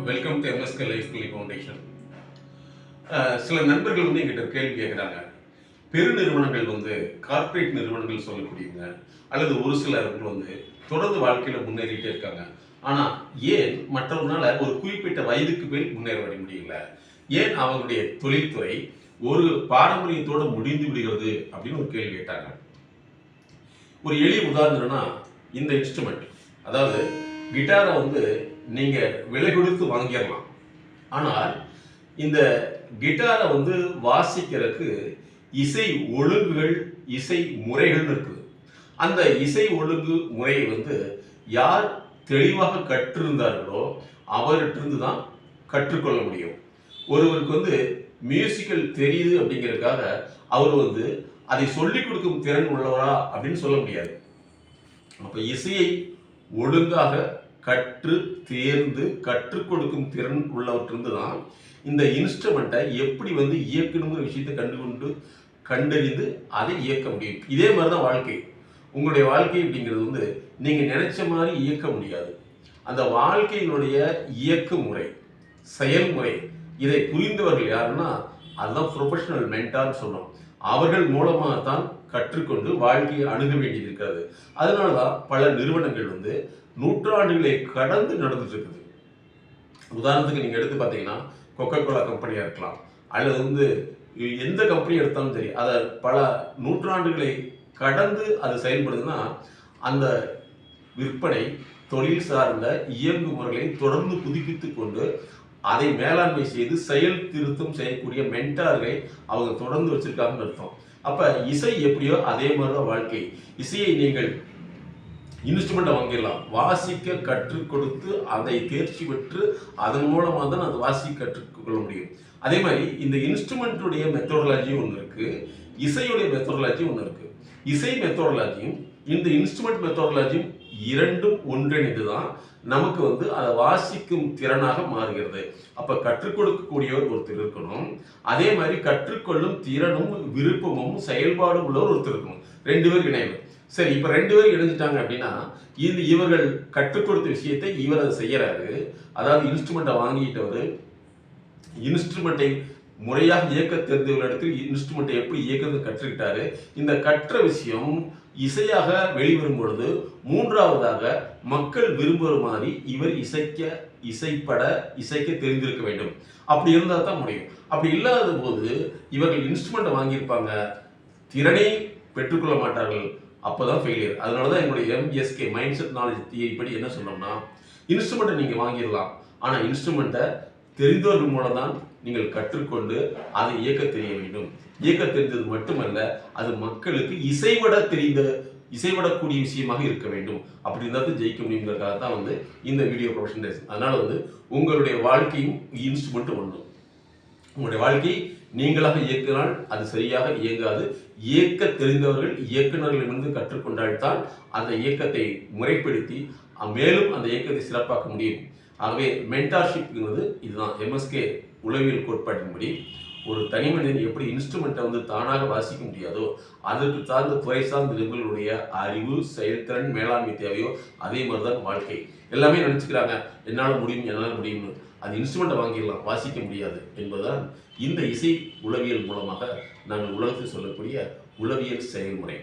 Welcome to MSK life skill foundation. சில நண்பர்கள் எங்கிட்ட கேள்வி கேட்குறாங்க. பெருநிறுவனங்கள் கார்ப்பரேட் நிறுவனங்கள் சொல்லக்கூடியவங்க அல்லது ஒரு சிலர்கள் தொடர்ந்து வாழ்க்கையில் முன்னேறிட்டே இருக்காங்க. ஆனால் ஏன் மற்றவர்களால் ஒரு குறிப்பிட்ட வயதுக்கு மேல் முன்னேற முடியல? ஏன் அவங்களுடைய தொழில்துறை ஒரு பாரம்பரியத்தோடு முடிந்து விடுகிறது அப்படின்னு ஒரு கேள்வி கேட்டாங்க. ஒரு எளிய உதாரணம்னா இந்த இன்ஸ்ட்ருமெண்ட், அதாவது கிட்டாரை நீங்கள் விலை கொடுத்து வாங்கிடலாம். ஆனால் இந்த கிட்டாரை வாசிக்கிறதுக்கு இசை ஒழுங்குகள், இசை முறைகள் இருக்குது. அந்த இசை ஒழுங்கு முறையை யார் தெளிவாக கற்றிருந்தார்களோ அவர்கிட்ட தான் கற்றுக்கொள்ள முடியும். ஒருவருக்கு மியூசிக்கல் தெரியுது அப்படிங்கிறதுக்காக அவர் அதை சொல்லிக் கொடுக்கும் திறன் உள்ளவரா அப்படின்னு சொல்ல முடியாது. அப்போ இசையை ஒழுங்காக கற்று தேர்ந்து கற்றுக் கொடுக்கும் திறன் உள்ளவற்றிலிருந்து தான் இந்த இன்ஸ்ட்ருமெண்ட்டை எப்படி இயக்கணுங்கிற விஷயத்தை கண்டறிந்து அதை இயக்க முடியும். இதே மாதிரி தான் வாழ்க்கை. உங்களுடைய வாழ்க்கை அப்படிங்கிறது நீங்கள் நினைச்ச மாதிரி இயக்க முடியாது. அந்த வாழ்க்கையினுடைய இயக்க முறை, செயல்முறை, இதை புரிந்தவர்கள் யாருன்னா அதுதான் ப்ரொஃபஷனல் மென்டார்னு சொல்றோம். அவர்கள் மூலமாக தான் கற்றுக்கொண்டு வாழ்க்கையை அணுக வேண்டியது இருக்கிறது. அதனால தான் பல நிறுவனங்கள் நூற்றாண்டுகளை கடந்து நடந்துட்டு இருக்குது. உதாரணத்துக்கு நீங்கள் எடுத்து பார்த்தீங்கன்னா கொக்கோ கோலா கம்பெனியாக இருக்கலாம், அல்லது எந்த கம்பெனி எடுத்தாலும் சரி, அதை பல நூற்றாண்டுகளை கடந்து அது செயல்படுதுன்னா அந்த விற்பனை தொழில் சார்ந்த இயங்கு முறைகளை தொடர்ந்து புதுப்பித்து கொண்டு அதை மேலாண்மை செய்து செயல் திருத்தம் செய்யக்கூடிய மென்டார்களை அவங்க தொடர்ந்து வச்சிருக்காங்கன்னு அர்த்தம். அப்போ இசை எப்படியோ அதே மாதிரி தான் வாழ்க்கை. இசையை நீங்கள் இன்ஸ்ட்ருமெண்ட்டை வாங்கிடலாம், வாசிக்க கற்றுக் கொடுத்து அதை தேர்ச்சி பெற்று அதன் மூலமாக தான் அதை வாசிக்க கற்றுக்கொள்ள முடியும். அதே மாதிரி இந்த இன்ஸ்ட்ருமெண்ட்டுடைய மெத்தடாலஜி ஒன்று இருக்குது, இசையுடைய மெத்தடாலஜி ஒன்று இருக்குது. இசை மெத்தடாலஜியும் இந்த இன்ஸ்ட்ருமெண்ட் மெத்தடாலஜியும் இரண்டும் ஒன்றிணைந்து தான் நமக்கு அதை வாசிக்கும் திறனாக மாறுகிறது. அப்போ கற்றுக் கொடுக்கக்கூடியவர் ஒருத்தர் இருக்கணும், அதே மாதிரி கற்றுக்கொள்ளும் திறனும் விருப்பமும் செயல்பாடும் உள்ளவர் ஒருத்தர் இருக்கணும். ரெண்டு பேர் இணைவு. சரி, இப்போ ரெண்டு பேரும் இணைஞ்சிட்டாங்க அப்படின்னா இவர்கள் கற்றுக் கொடுத்த விஷயத்தை இவர் அதை செய்யறாரு. அதாவது இன்ஸ்ட்ருமெண்ட்டை வாங்கிட்டவர் இன்ஸ்ட்ருமெண்ட்டை முறையாக இயக்க தெரிந்தவர்களிடத்தில் இன்ஸ்ட்ருமெண்ட்டை எப்படி இயக்கிறது கற்றுக்கிட்டாரு. இந்த கற்ற விஷயம் இசையாக வெளிவரும் பொழுது மூன்றாவதாக மக்கள் விரும்புகிற மாதிரி இவர் இசைக்க தெரிந்திருக்க வேண்டும். அப்படி இருந்தால் தான் முடியும். அப்படி இல்லாத போது இவர்கள் இன்ஸ்ட்ருமெண்ட்டை வாங்கியிருப்பாங்க, திறனை பெற்றுக்கொள்ள மாட்டார்கள். அப்போதான் ஃபெயிலியர். அதனால தான் எங்களுடைய MSK mind set knowledge theory படி என்ன சொன்னோம்னா, இன்ஸ்ட்ருமெண்ட்டை நீங்கள் வாங்கிடலாம், ஆனால் இன்ஸ்ட்ருமெண்ட்டை தெரிந்தவர்கள் மூலம் தான் நீங்கள் கற்றுக்கொண்டு அதை இயக்க தெரிய வேண்டும். இயக்க தெரிந்தது மட்டுமல்ல, அது மக்களுக்கு இசைவிடக்கூடிய விஷயமாக இருக்க வேண்டும். அப்படி இருந்தால் ஜெயிக்க முடியுங்கிறதுக்காக தான் இந்த வீடியோ ப்ரொஃபஷனல். அதனால உங்களுடைய வாழ்க்கையும் இன்ஸ்ட்ருமெண்ட் ஒன்று. உங்களுடைய வாழ்க்கை நீங்களாக இயக்கினால் அது சரியாக இயங்காது. இயக்க தெரிந்தவர்கள் இயக்குநர்களிலிருந்து கற்றுக்கொண்டால்தான் அந்த இயக்கத்தை முறைப்படுத்தி மேலும் அந்த இயக்கத்தை சிறப்பாக்க முடியும். ஆகவே மென்டார்ஷிப்ங்கிறது இதுதான். எம்எஸ்கே உளவியல் கோட்பாட்டின்படி ஒரு தனி மனிதன் எப்படி இன்ஸ்ட்ருமெண்ட்டை தானாக வாசிக்க முடியாதோ, அதற்கு சார்ந்த துறை சார்ந்த நிபுணர்களுடைய அறிவு, செயல்திறன், மேலாண்மை தேவையோ அதே மாதிரி தான் வாழ்க்கை. எல்லாமே நினச்சிக்கிறாங்க என்னால் முடியும்னு. அது இன்ஸ்ட்ருமெண்ட்டை வாங்கிடலாம், வாசிக்க முடியாது என்பதுதான் இந்த இசை உளவியல் மூலமாக நாங்கள் உலகத்தில் சொல்லக்கூடிய உளவியல் செயல்முறை.